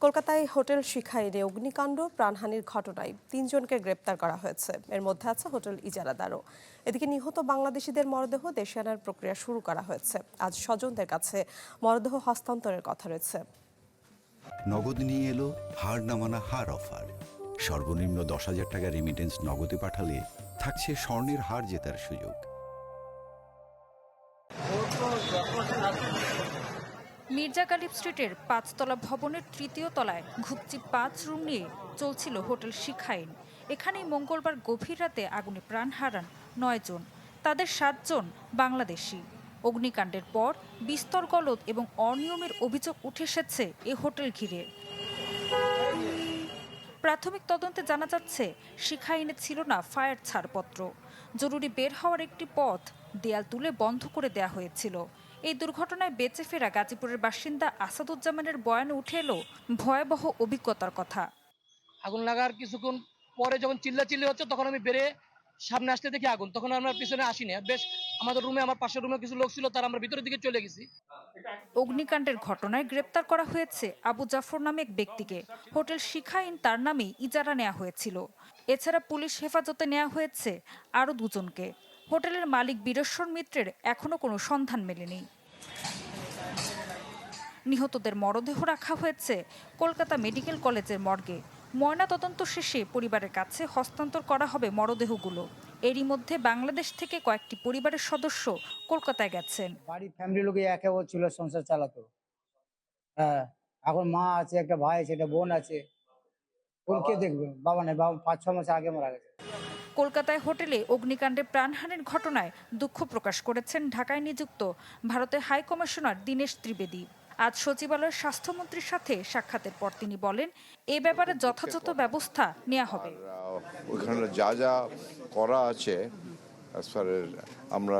কলকাতায় হোটেল শিখাইরে অগ্নিকাণ্ড প্রাণহানির ঘটনায় 3 জনকে গ্রেপ্তার করা হয়েছে। এর মধ্যে আছে হোটেল ইজারাদারও। এদিকে নিহত বাংলাদেশিদের মরদেহ দেশে আনার প্রক্রিয়া শুরু করা হয়েছে। আজ স্বজনদের কাছে মরদেহ হস্তান্তরের কথা রয়েছে। নগদ নিয়ে এলো হার না মানা হার অফার। সর্বনিম্ন 10,000 টাকা রেমিটেন্স নগদে পাঠালে থাকছে স্বর্ণের হার জেতার সুযোগ। মির্জা গালিব স্ট্রিটের 5তলা ভবনের 3য় তলায় ঘুপচি 5 রুম নিয়ে চলছিল হোটেল শিখাইন। এখানেই মঙ্গলবার গভীর রাতে আগুনে প্রাণ হারান 9 জন। তাদের 7 জন বাংলাদেশি। অগ্নিকাণ্ডের পর বিস্তর গলদ এবং অনিয়মের অভিযোগ উঠে এসেছে এ হোটেল ঘিরে। প্রাথমিক তদন্তে জানা যাচ্ছে শিখাইনে ছিল না ফায়ার ছাড়পত্র। জরুরি বের হওয়ার একটি পথ দেয়াল তুলে বন্ধ করে দেয়া হয়েছিল। এই দুর্ঘটনায় বেঁচে ফেরা গাজীপুরের বাসিন্দা আসাদুজ্জামানের বয়ানে উঠে এলো ভয়াবহ অভিজ্ঞতার কথা। আগুন লাগার কিছুক্ষণ পরে যখন চিল্লাচিল্লি হচ্ছে তখন আমি বেরে সামনে আসতে দেখি আগুন, তখন আমরা পিছনে আসিনি। বেশ আমাদের রুমে, আমার পাশের রুমে কিছু লোক ছিল, তারা আমরা ভিতরের দিকে চলে গেছি। অগ্নিকাণ্ডের ঘটনায় গ্রেপ্তার করা হয়েছে আবু জাফর নামে এক ব্যক্তিকে। হোটেল শিখাইন তার নামে ইজারা নেওয়া হয়েছিল। এছাড়া পুলিশ হেফাজতে নেওয়া হয়েছে আরও 2 জনকে। হোটেলের মালিক বীরেশ্বর মিত্রের এখনো কোনো সন্ধান মেলেনি। নিহতদের মরদেহ রাখা হয়েছে কলকাতা মেডিকেল কলেজের মর্গে। ময়নাতদন্ত শেষে পরিবারের কাছে হস্তান্তর করা হবে মরদেহগুলো। এরই মধ্যে বাংলাদেশ থেকে কয়েকটি পরিবারের সদস্য কলকাতায় গেছেন। বাড়ির ফ্যামিলি লোকে একে ও ছিল, সংসার চালাতো। হ্যাঁ, এখন মা আছে, একটা ভাই আছে, একটা বোন আছে। কোন কে দেখবে? বাবা নেই, বাবা 5-6 মাস আগে মারা গেছে। কলকাতায় হোটেলে অগ্নিকাণ্ডে প্রাণহানির ঘটনায় দুঃখ প্রকাশ করেছেন ঢাকায় নিযুক্ত ভারতের হাই কমিশনার দীনেশ ত্রিবেদী। আজ সচিবালয়ের স্বাস্থ্যমন্ত্রীর সাথে সাক্ষাতের পর তিনি বলেন, এ ব্যাপারে যথাযথ ব্যবস্থা নেওয়া হবে। ওইখানে যা যা করা আছে আমরা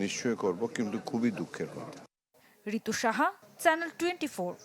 নিশ্চয়ই করব, কিন্তু খুবই দুঃখের কথা। ঋতু সাহা, চ্যানেল 24।